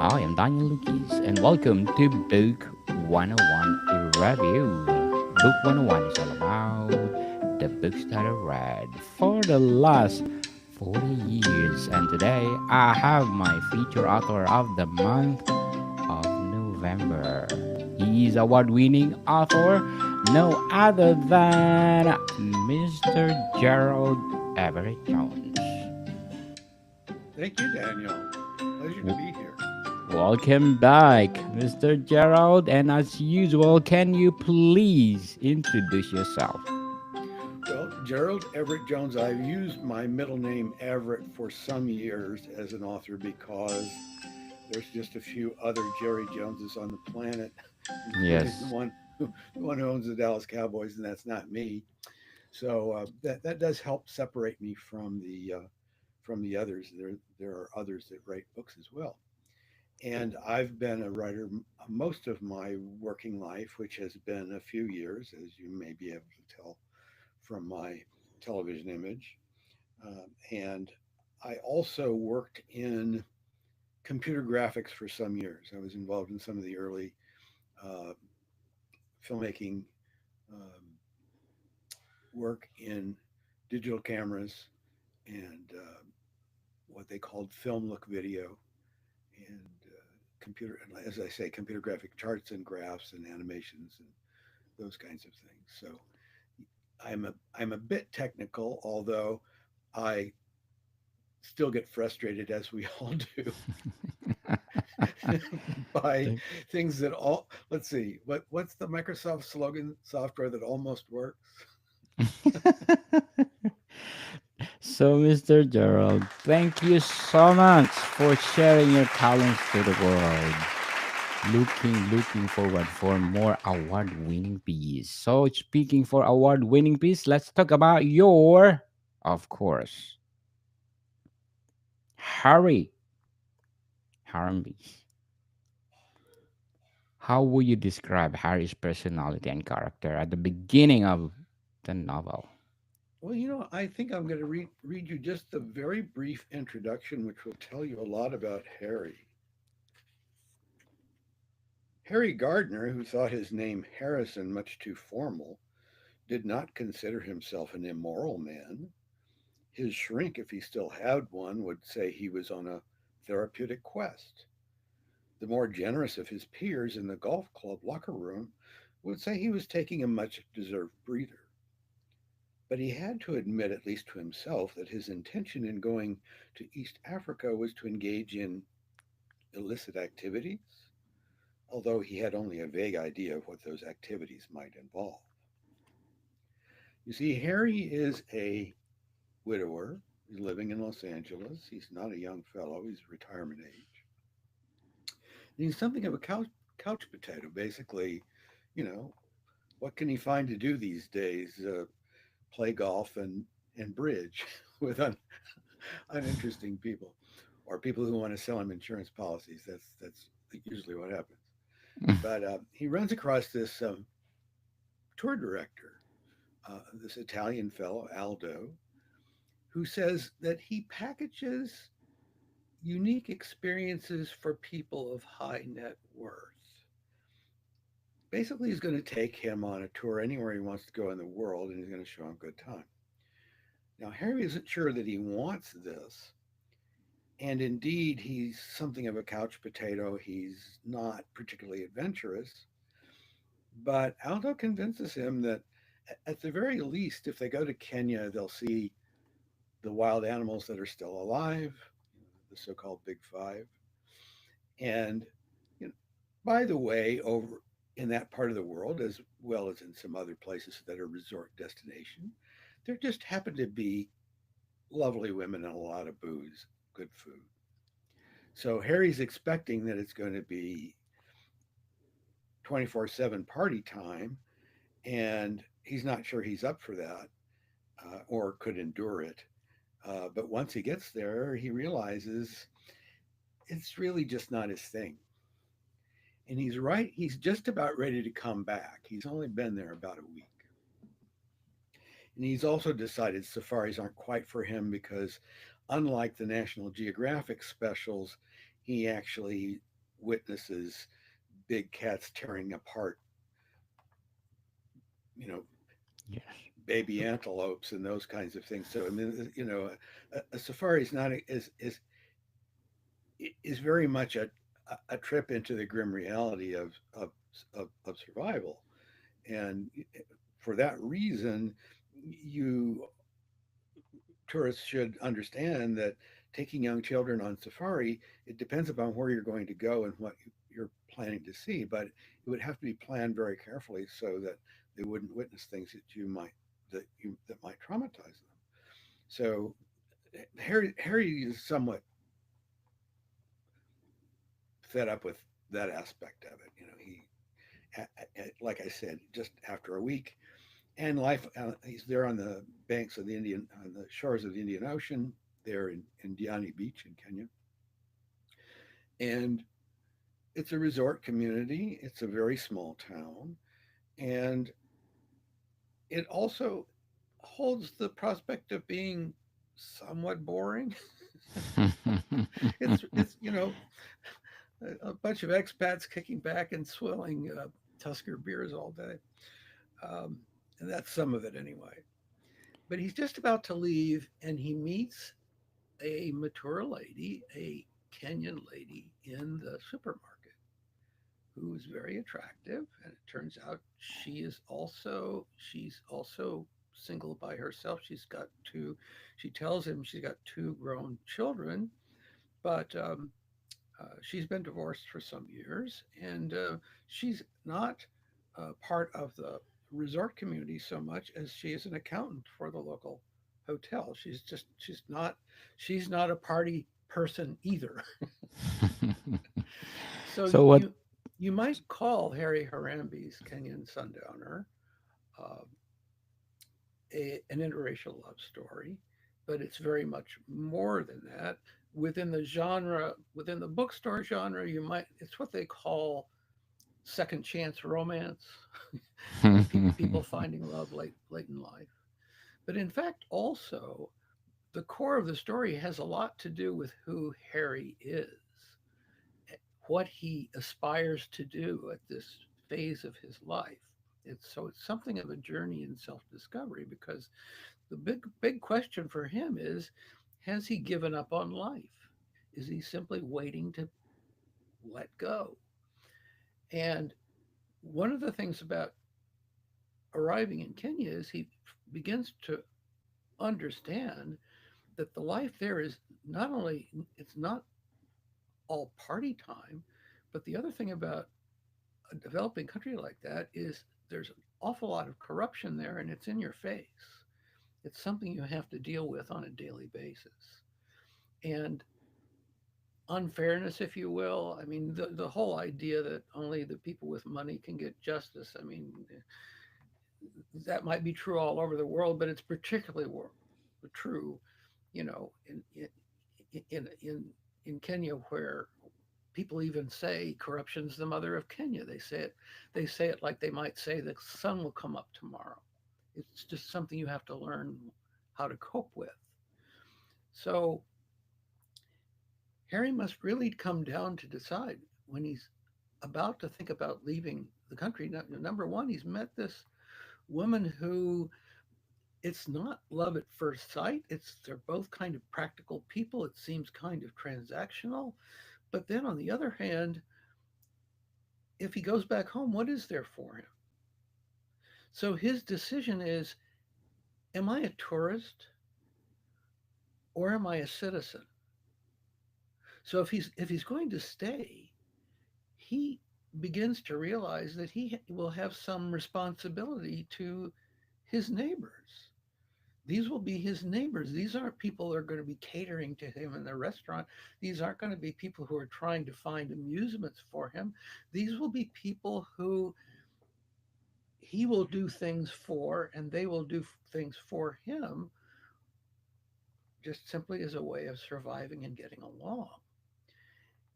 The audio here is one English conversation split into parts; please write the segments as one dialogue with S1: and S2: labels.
S1: I am Daniel Lucas, and welcome to Book 101 Review. Book 101 is all about the books that I read for the last 40 years, and today I have my feature author of the month of November. He is award winning author, no other than Mr. Gerald Everett Jones.
S2: Thank you, Daniel. Pleasure to be here.
S1: Welcome back, Mr. Gerald. And as usual, can you please introduce yourself?
S2: Well, Gerald Everett Jones, I've used my middle name Everett for some years as an author because there's just a few other Jerry Joneses on the planet, including the
S1: Yes.
S2: one who owns the Dallas Cowboys, and that's not me. So that does help separate me from the others. There are others that write books as well. And I've been a writer most of my working life, which has been a few years, as you may be able to tell from my television image. And I also worked in computer graphics for some years. I was involved in some of the early uh, filmmaking um, work in digital cameras and what they called film look video and computer, as I say, computer graphic charts and graphs and animations and those kinds of things. So I'm a bit technical, although I still get frustrated, as we all do, by
S1: Thank-
S2: things that all. Let's see, what's the Microsoft slogan? Software that almost works.
S1: So, Mr. Gerald, thank you so much for sharing your talents to the world. Looking forward for more award-winning piece. So, speaking for award-winning piece, let's talk about your, of course, Harry Harambee. How would you describe Harry's personality and character at the beginning of the novel?
S2: Well, I think I'm going to read you just the very brief introduction, which will tell you a lot about Harry. Harry Gardner, who thought his name Harrison much too formal, did not consider himself an immoral man. His shrink, if he still had one, would say he was on a therapeutic quest. The more generous of his peers in the golf club locker room would say he was taking a much deserved breather. But he had to admit, at least to himself, that his intention in going to East Africa was to engage in illicit activities, although he had only a vague idea of what those activities might involve. You see, Harry is a widower. He's living in Los Angeles. He's not a young fellow, he's retirement age. And he's something of a couch potato, basically. You know, what can he find to do these days? Play golf and bridge with uninteresting people or people who want to sell him insurance policies. That's usually what happens. But he runs across this tour director, this Italian fellow, Aldo, who says that he packages unique experiences for people of high net worth. Basically, he's going to take him on a tour anywhere he wants to go in the world, and he's going to show him a good time. Now, Harry isn't sure that he wants this, and indeed, he's something of a couch potato. He's not particularly adventurous, but Aldo convinces him that at the very least, if they go to Kenya, they'll see the wild animals that are still alive, the so-called Big Five. And you know, by the way, over in that part of the world, as well as in some other places that are resort destination, there just happen to be lovely women and a lot of booze, good food. So Harry's expecting that it's going to be 24/7 party time, and he's not sure he's up for that or could endure it. But once he gets there, he realizes it's really just not his thing. And he's right, he's just about ready to come back. He's only been there about a week. And he's also decided safaris aren't quite for him because, unlike the National Geographic specials, he actually witnesses big cats tearing apart, you know,
S1: Yes.
S2: baby antelopes and those kinds of things. So I mean, a safari is not is very much a trip into the grim reality of survival, and for that reason, you tourists should understand that taking young children on safari, it depends upon where you're going to go and what you're planning to see, but it would have to be planned very carefully so that they wouldn't witness things that might traumatize them. So Harry is somewhat fed up with that aspect of it. Like I said, just after a week, and life. He's there on the banks of on the shores of the Indian Ocean, there in Diani Beach in Kenya, and it's a resort community. It's a very small town, and it also holds the prospect of being somewhat boring. It's a bunch of expats kicking back and swilling Tusker beers all day, um, and that's some of it anyway. But he's just about to leave, and he meets a mature lady, a Kenyan lady in the supermarket who is very attractive. And it turns out she's also single by herself. She tells him she's got two grown children, but she's been divorced for some years, and she's not part of the resort community so much as she is an accountant for the local hotel. She's not a party person either. So
S1: So what?
S2: you might call Harry Harambe's Kenyan Sundowner uh, an interracial love story, but it's very much more than that. Within the bookstore genre, it's what they call second chance romance, people finding love late in life. But in fact, also the core of the story has a lot to do with who Harry is, what he aspires to do at this phase of his life. It's something of a journey in self-discovery, because the big question for him is, has he given up on life? Is he simply waiting to let go? And one of the things about arriving in Kenya is he begins to understand that the life there is not only, it's not all party time, but the other thing about a developing country like that is there's an awful lot of corruption there, and it's in your face. It's something you have to deal with on a daily basis. And unfairness, if you will. I mean, the whole idea that only the people with money can get justice. I mean, that might be true all over the world, but it's particularly true, in in Kenya, where people even say corruption's the mother of Kenya. They say it like they might say the sun will come up tomorrow. It's just something you have to learn how to cope with. So Harry must really come down to decide when he's about to think about leaving the country. Number one, he's met this woman who, it's not love at first sight. They're both kind of practical people. It seems kind of transactional. But then on the other hand, if he goes back home, what is there for him? So his decision is, am I a tourist or am I a citizen? So if he's going to stay, he begins to realize that he will have some responsibility to his neighbors. These will be his neighbors. These aren't people that are going to be catering to him in the restaurant. These aren't going to be people who are trying to find amusements for him. These will be people who he will do things for, and they will do things for him, just simply as a way of surviving and getting along.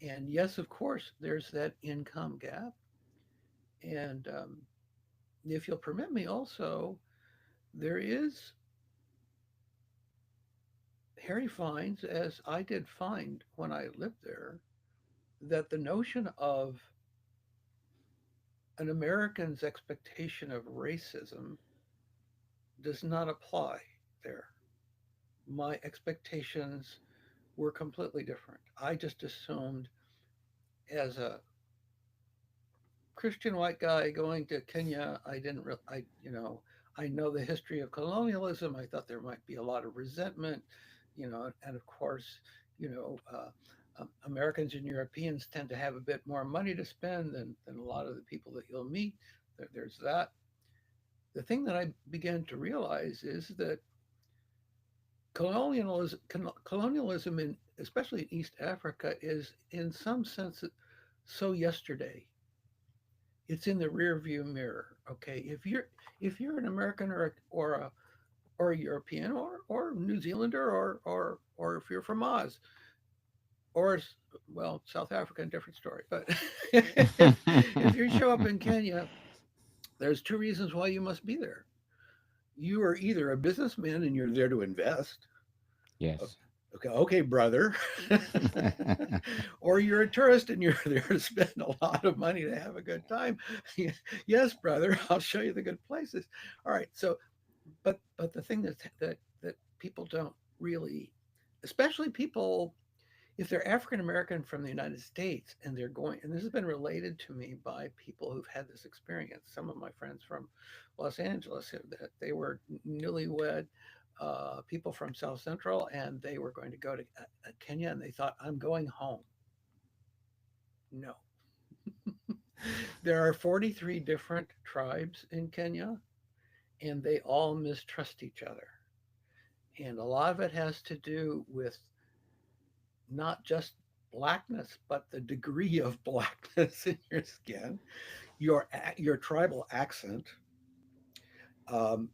S2: And yes, of course, there's that income gap. And if you'll permit me, also, there is, Harry finds, as I did find when I lived there, that the notion of an American's expectation of racism does not apply there. My expectations were completely different. I just assumed, as a Christian white guy going to Kenya, I didn't really, I know the history of colonialism. I thought there might be a lot of resentment, and of course, you know, Americans and Europeans tend to have a bit more money to spend than a lot of the people that you'll meet. There's that. The thing that I began to realize is that colonialism in especially in East Africa is in some sense so yesterday. It's in the rear view mirror. Okay, if you're an American or a European or New Zealander or if you're from Oz or well South Africa, different story. But if you show up in Kenya, there's two reasons why you must be there. You are either a businessman and you're there to invest.
S1: Yes.
S2: Okay, brother. Or you're a tourist and you're there to spend a lot of money to have a good time. Yes, brother, I'll show you the good places. All right. So, but the thing that people don't really, especially people if they're African American from the United States and they're going, and this has been related to me by people who've had this experience. Some of my friends from Los Angeles, that they were newlywed people from South Central, and they were going to go to Kenya, and they thought, "I'm going home." No, there are 43 different tribes in Kenya, and they all mistrust each other, and a lot of it has to do with not just blackness, but the degree of blackness in your skin, your tribal accent,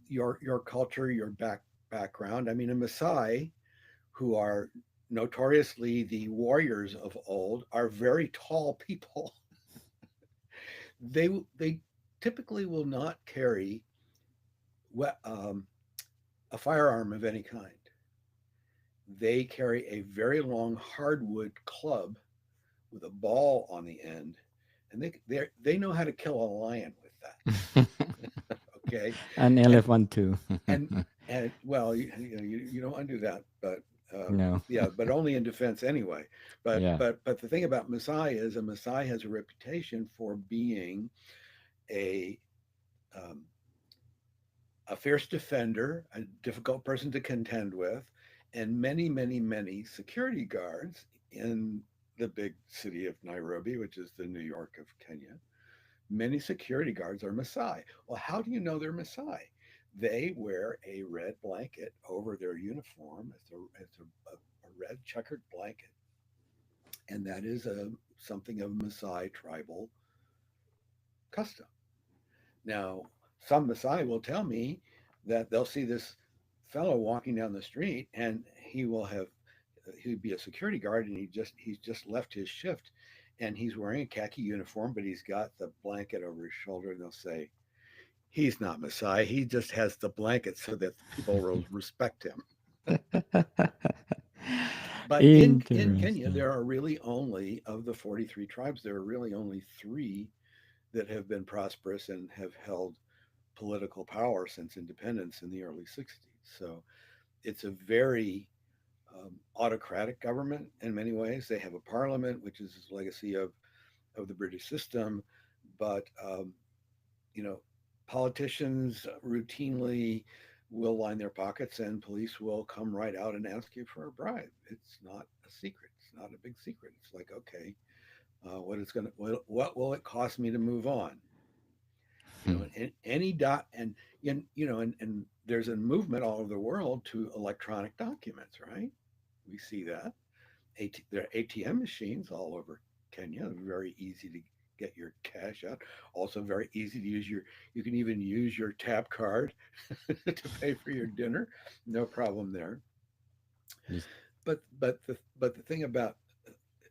S2: your culture, your background. I mean, a Maasai, who are notoriously the warriors of old, are very tall people. They typically will not carry a firearm of any kind. They carry a very long hardwood club with a ball on the end, and they know how to kill a lion with that. Okay,
S1: An
S2: and
S1: elephant too.
S2: and and well, you don't want to do that, but
S1: No.
S2: yeah, but only in defense anyway. But
S1: Yeah.
S2: but but the thing about Maasai is a Maasai has a reputation for being a um, a fierce defender, a difficult person to contend with, and many security guards in the big city of Nairobi, which is the New York of Kenya. Many security guards are Maasai. Well, how do you know they're Maasai? They wear a red blanket over their uniform. It's a red checkered blanket, and that is something of Maasai tribal custom. Now, some Maasai will tell me that they'll see this fellow walking down the street, and he'd be a security guard, and he's just left his shift, and he's wearing a khaki uniform, but he's got the blanket over his shoulder, and they'll say, "He's not Maasai. He just has the blanket so that people will respect him." But in Kenya,
S1: Interesting.
S2: there are really only of the 43 tribes, there are really only three that have been prosperous and have held political power since independence in the early 60s. So it's a very autocratic government in many ways. They have a parliament, which is a legacy of the British system, but you know, politicians routinely will line their pockets and police will come right out and ask you for a bribe. It's not a secret. It's not a big secret. It's like, okay, what will it cost me to move on?
S1: Hmm.
S2: And any dot and there's a movement all over the world to electronic documents, right? We see that. There are ATM machines all over Kenya. Very easy to get your cash out. Also very easy to use you can even use your tap card to pay for your dinner. No problem there.
S1: Yes.
S2: But the thing about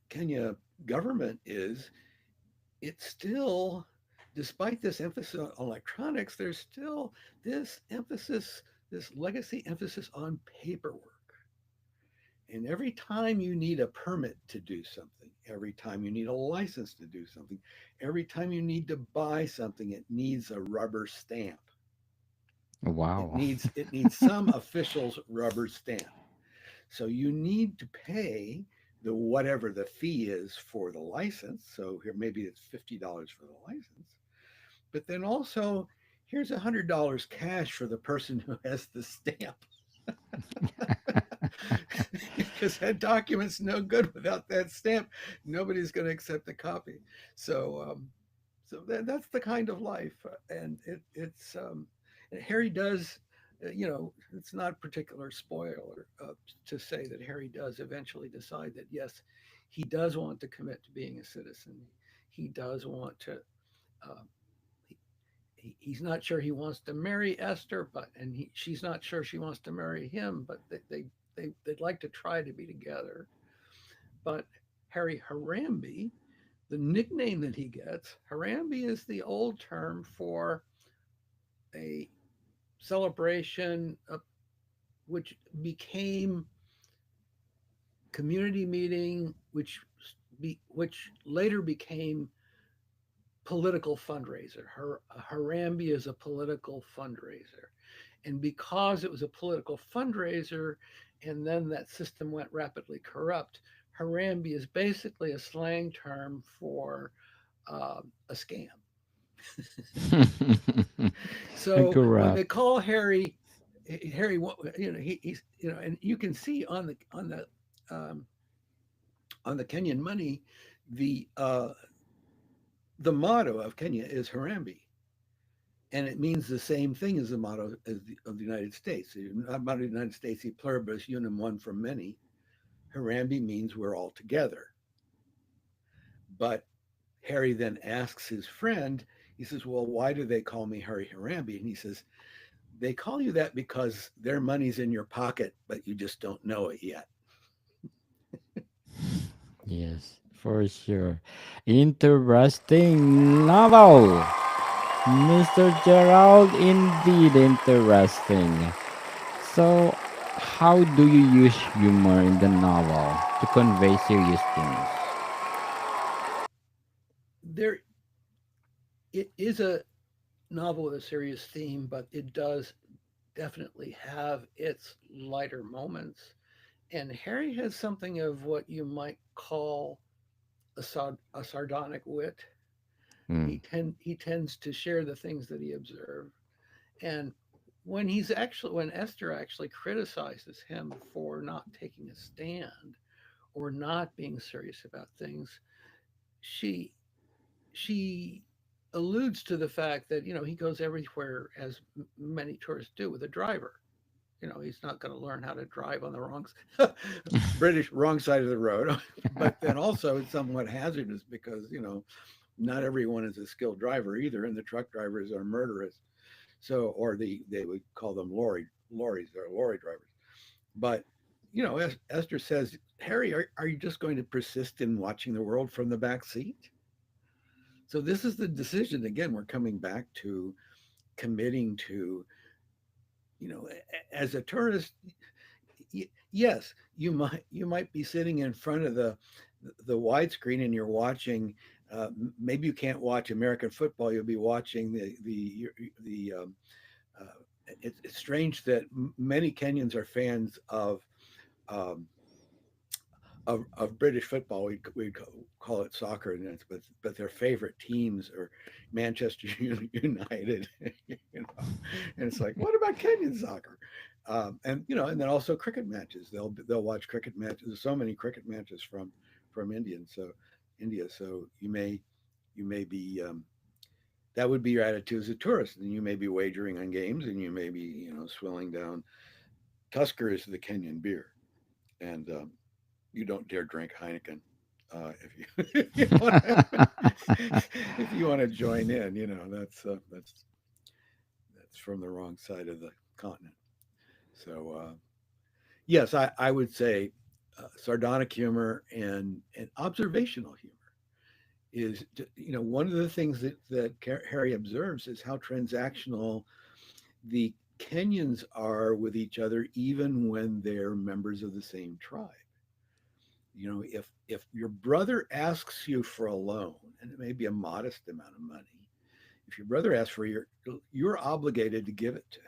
S2: Kenya government is it's still, despite this emphasis on electronics, there's still this legacy emphasis on paperwork. And every time you need a permit to do something, every time you need a license to do something, every time you need to buy something, it needs a rubber stamp. It
S1: Wow.
S2: needs it needs some official's rubber stamp. So you need to pay the whatever the fee is for the license. So here maybe it's $50 for the license, but then also here's $100 cash for the person who has the stamp. Because that document's no good without that stamp. Nobody's going to accept a copy. So that's the kind of life, and and Harry does. It's not particular spoiler to say that Harry does eventually decide that yes, he does want to commit to being a citizen. He does want to. Uh, he's not sure he wants to marry Esther, she's not sure she wants to marry him, but they'd like to try to be together. But Harry Harambe, the nickname that he gets, Harambe is the old term for a celebration which became community meeting, which later became political fundraiser. Harambe is a political fundraiser. And because it was a political fundraiser, and then that system went rapidly corrupt, Harambe is basically a slang term for a scam. So when
S1: Corrupt.
S2: they call Harry, he's and you can see um, on the Kenyan money, the uh, the motto of Kenya is Harambe, and it means the same thing as the motto of the United States. The motto of the United States, "E pluribus unum," one from many. Harambe means we're all together. But Harry then asks his friend, he says, "Well, why do they call me Harry Harambe?" And he says, "They call you that because their money's in your pocket, but you just don't know it yet."
S1: Yes, for sure. Interesting novel. Mr. Gerald, indeed interesting. So, how do you use humor in the novel to convey serious themes?
S2: There, it is a novel with a serious theme, but it does definitely have its lighter moments. And Harry has something of what you might call a sardonic wit.
S1: Hmm.
S2: He tends to share the things that he observed. And when Esther actually criticizes him for not taking a stand or not being serious about things, she she alludes to the fact that he goes everywhere as many tourists do with a driver. He's not going to learn how to drive on the British wrong side of the road. But then also it's somewhat hazardous because not everyone is a skilled driver either, and the truck drivers are murderous. So, or they would call them lorries or lorry drivers. But Esther says, "Harry, are you just going to persist in watching the world from the back seat?" So this is the decision again. We're coming back to committing to, as a tourist. Yes, you might be sitting in front of the widescreen and you're watching. Maybe you can't watch American football. You'll be watching the. Uh, it's strange that many Kenyans are fans um, of British football. We call it soccer, but their favorite teams are Manchester United. And it's like, what about Kenyan soccer? And then also cricket matches. They'll watch cricket matches. There's so many cricket matches from India. So you may be that would be your attitude as a tourist, and you may be wagering on games, and you may be swilling down. Tusker is the Kenyan beer, and you don't dare drink Heineken if you if you want to join in. That's from the wrong side of the continent. So yes, I would say sardonic humor and observational humor is one of the things that Harry observes is how transactional the Kenyans are with each other even when they're members of the same tribe. You know, if your brother asks you for a loan, and it may be a modest amount of money, if your brother asks for you're obligated to give it to him,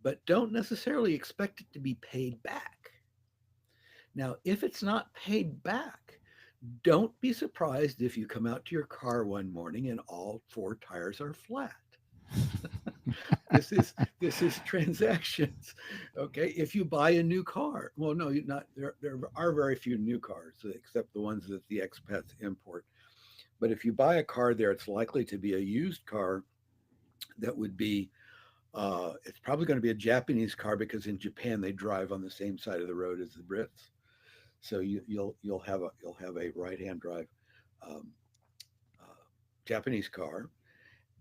S2: but don't necessarily expect it to be paid back. Now, if it's not paid back, don't be surprised if you come out to your car one morning and all four tires are flat. This is transactions. Okay, if you buy a new car, well, no, you not there are very few new cars except the ones that the expats import. But if you buy a car there, it's likely to be a used car that would be. It's probably going to be a Japanese car because in Japan they drive on the same side of the road as the Brits. So you'll have a right hand drive um, uh, Japanese car,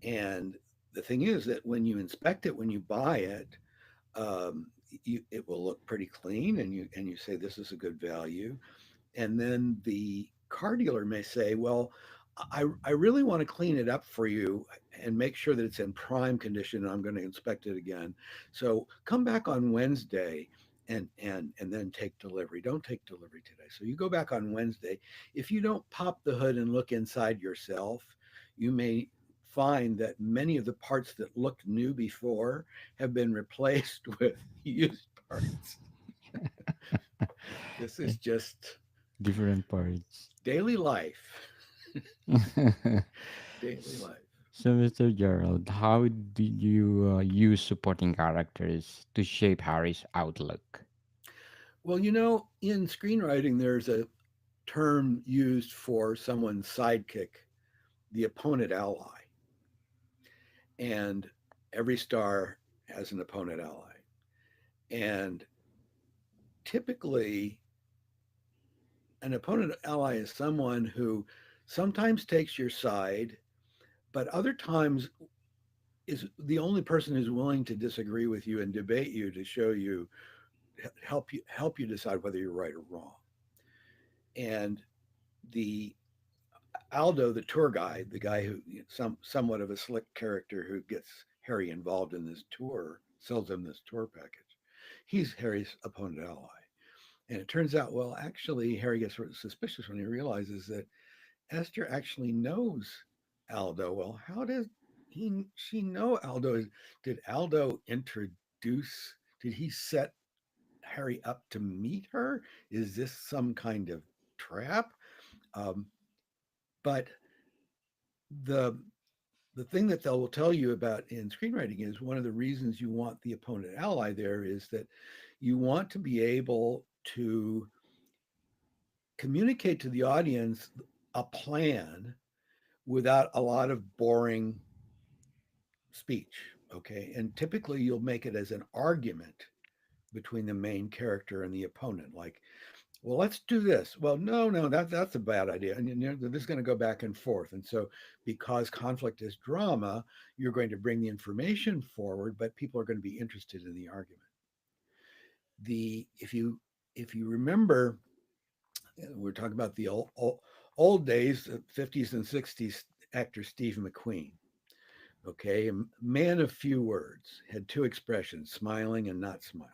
S2: and the thing is that when you inspect it, when you buy it, it will look pretty clean, and you say this is a good value, and then the car dealer may say, well, I really want to clean it up for you and make sure that it's in prime condition. I'm going to inspect it again. So come back on Wednesday and then take delivery. Don't take delivery today. So you go back on Wednesday. If you don't pop the hood and look inside yourself, you may find that many of the parts that looked new before have been replaced with used parts. This is just
S1: Different parts.
S2: daily life. Daily life.
S1: So, Mr. Gerald, how did you use supporting characters to shape Harry's outlook?
S2: Well, in screenwriting, there's a term used for someone's sidekick, the opponent ally. And every star has an opponent ally. And typically, an opponent ally is someone who sometimes takes your side, but other times is the only person who's willing to disagree with you and debate you to show you help you decide whether you're right or wrong. And the Aldo, the tour guide, the guy who somewhat of a slick character who gets Harry involved in this tour, sells him this tour package. He's Harry's opponent ally. And it turns out, well, actually, Harry gets sort of suspicious when he realizes that Esther actually knows Aldo. Well, how did she know Aldo? Did Aldo introduce? Did he set Harry up to meet her? Is this some kind of trap? Um, but the the thing that they will tell you about in screenwriting is one of the reasons you want the opponent ally there is that you want to be able to communicate to the audience a plan without a lot of boring speech. Okay. And typically you'll make it as an argument between the main character and the opponent. Like, well, let's do this. Well, no, that's a bad idea. And this is going to go back and forth. And so, because conflict is drama, you're going to bring the information forward, but people are going to be interested in the argument. The if you remember, we're talking about the old days, 50s and 60s actor Steve McQueen. Okay, a man of few words, had two expressions, smiling and not smiling.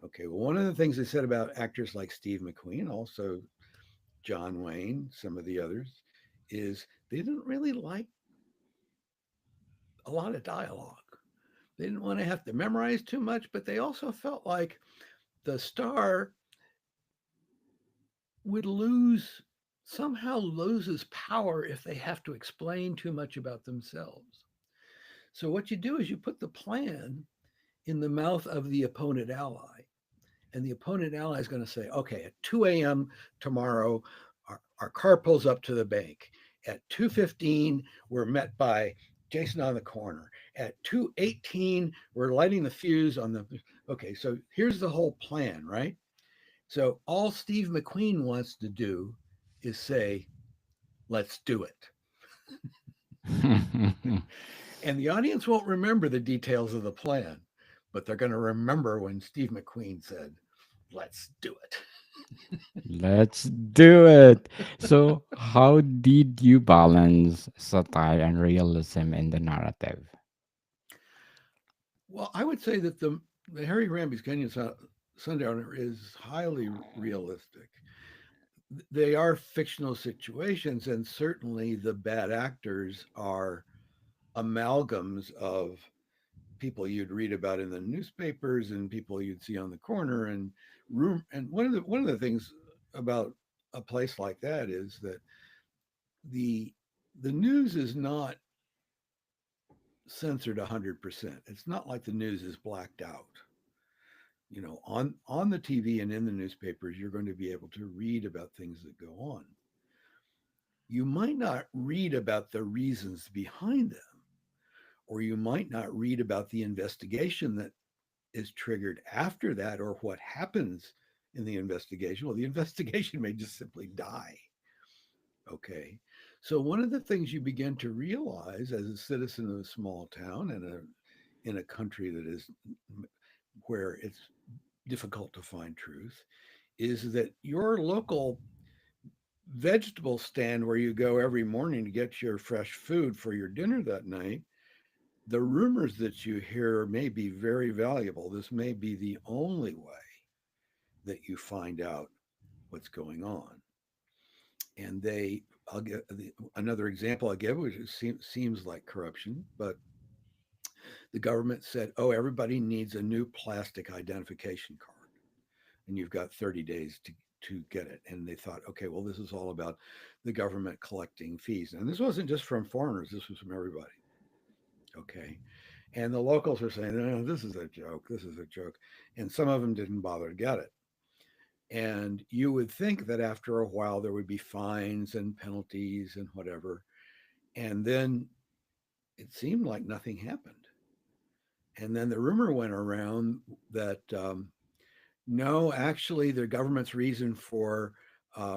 S2: Okay, well, one of the things they said about actors like Steve McQueen, also John Wayne, some of the others, is they didn't really like a lot of dialogue. They didn't want to have to memorize too much, but they also felt like the star would somehow loses power if they have to explain too much about themselves. So what you do is you put the plan in the mouth of the opponent ally, and the opponent ally is going to say, okay, at 2 a.m. tomorrow, our car pulls up to the bank. At 2:15, we're met by Jason on the corner. At 2:18, we're lighting the fuse on the. Okay, so here's the whole plan, right? So all Steve McQueen wants to do is say, let's do it. And the audience won't remember the details of the plan, but they're going to remember when Steve McQueen said, let's do it.
S1: Let's do it. So, how did you balance satire and realism in the narrative?
S2: Well, I would say that the Harry Ramby's Kenyan Sundowner is highly realistic. They are fictional situations, and certainly the bad actors are amalgams of people you'd read about in the newspapers and people you'd see on the corner and room. And one of the things about a place like that is that the the news is not censored 100%. It's not like the news is blacked out. On the TV and in the newspapers, you're going to be able to read about things that go on. You might not read about the reasons behind them, or you might not read about the investigation that is triggered after that, or what happens in the investigation. Well, the investigation may just simply die. Okay. So one of the things you begin to realize as a citizen of a small town and in a country that is where it's difficult to find truth is that your local vegetable stand where you go every morning to get your fresh food for your dinner that night, the rumors that you hear may be very valuable. This may be the only way that you find out what's going on. And I'll get another example I give, which seems like corruption, but the government said, oh, everybody needs a new plastic identification card. And you've got 30 days to get it. And they thought, okay, well, this is all about the government collecting fees. And this wasn't just from foreigners, this was from everybody. Okay. And the locals were saying, no, this is a joke. This is a joke. And some of them didn't bother to get it. And you would think that after a while there would be fines and penalties and whatever. And then it seemed like nothing happened. And then the rumor went around that no, actually, the government's reason for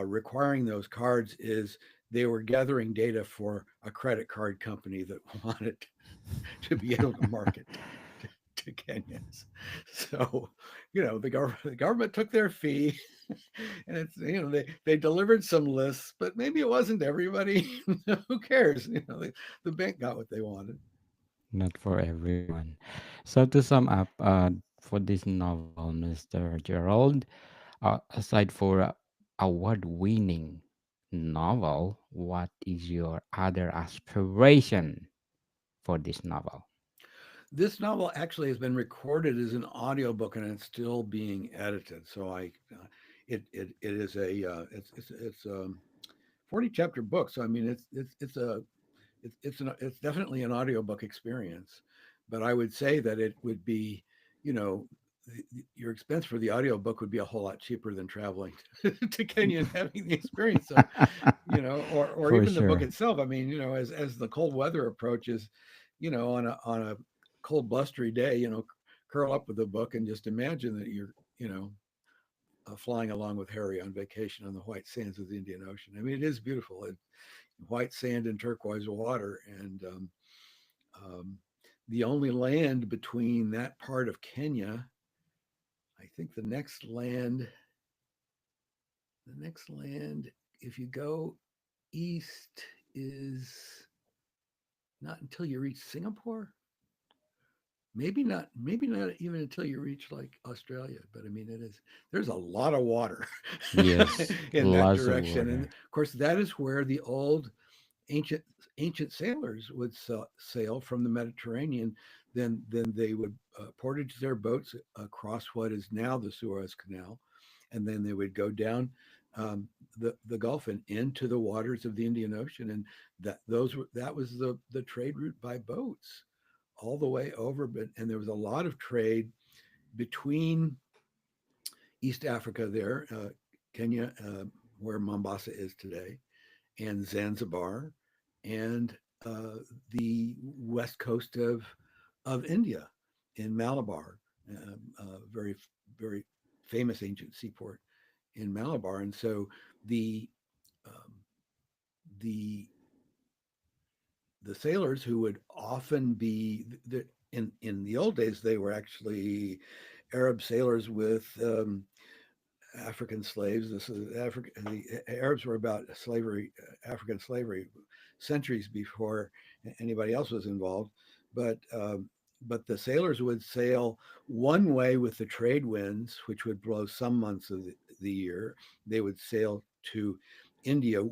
S2: requiring those cards is they were gathering data for a credit card company that wanted to be able to market to Kenyans. So, the government took their fee, and they delivered some lists, but maybe it wasn't everybody. Who cares? The bank got what they wanted.
S1: Not for everyone. So to sum up, for this novel, Mr. Gerald, aside for award-winning novel, what is your other aspiration for this novel?
S2: This novel actually has been recorded as an audiobook and it's still being edited. So it is a 40 chapter book. So I mean it's definitely an audiobook experience. But I would say that it would be, you know, your expense for the audiobook would be a whole lot cheaper than traveling to Kenya and having the experience. So, or
S1: For
S2: even the book
S1: sure.
S2: itself. I mean, as the cold weather approaches, on a cold blustery day, curl up with a book and just imagine that you're, flying along with Harry on vacation on the white sands of the Indian Ocean. I mean, it is beautiful. White sand and turquoise water, and um, the only land between that part of Kenya, I think the next land, if you go east, is not until you reach Singapore. Maybe not even until you reach like Australia. But I mean, there's a lot of water
S1: Yes,
S2: in that
S1: lots of
S2: direction, and
S1: water.
S2: of course that is where the old ancient ancient sailors would sail from the Mediterranean. Then they would portage their boats across what is now the Suez Canal, and then they would go down the Gulf and into the waters of the Indian Ocean, and that was the trade route by boats all the way over. But and there was a lot of trade between East Africa there, Kenya, where Mombasa is today, and Zanzibar, and the west coast of India in Malabar, very very famous ancient seaport in Malabar. And so the um, the the sailors who would often be in the old days, they were actually Arab sailors with African slaves. This is Africa. The Arabs were about slavery, African slavery, centuries before anybody else was involved. But but the sailors would sail one way with the trade winds, which would blow some months of the year. They would sail to India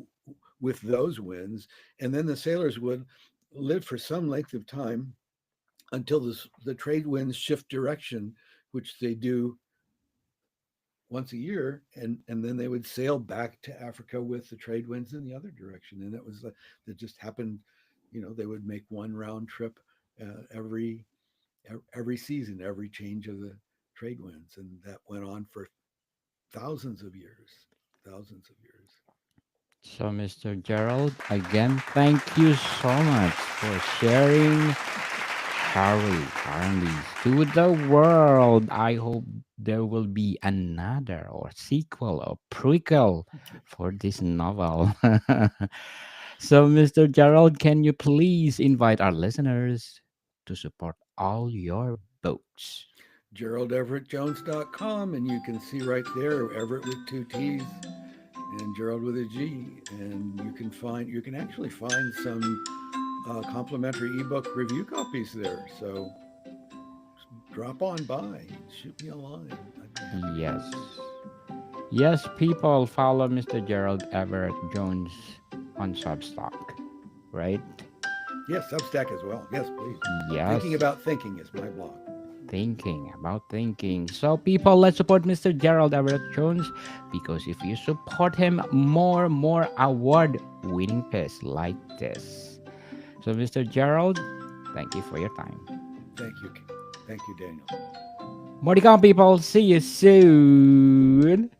S2: with those winds, and then the sailors would live for some length of time until the trade winds shift direction, which they do once a year, and then they would sail back to Africa with the trade winds in the other direction. And it was that just happened. They would make one round trip every season, every change of the trade winds, and that went on for thousands of years, thousands of years.
S1: So, Mr. Gerald, again, thank you so much for sharing Harley's to the world. I hope there will be another or sequel or prequel for this novel. So, Mr. Gerald, can you please invite our listeners to support all your books?
S2: GeraldEverettJones.com, and you can see right there Everett with two T's and Gerald with a G, and you can actually find some complimentary ebook review copies there. So drop on by, shoot me a line. I'd be happy to
S1: Yes.
S2: help you.
S1: Yes, people follow Mr. Gerald Everett Jones on Substock, right?
S2: Yes, Substack as well. Yes, please.
S1: Yes.
S2: Thinking About Thinking is my blog.
S1: Thinking about thinking. So, people, let's support Mr. Gerald Everett Jones because if you support him, more award winning piece like this. So, Mr. Gerald, thank you for your time.
S2: Thank you. Thank you, Daniel.
S1: More to come, people. See you soon.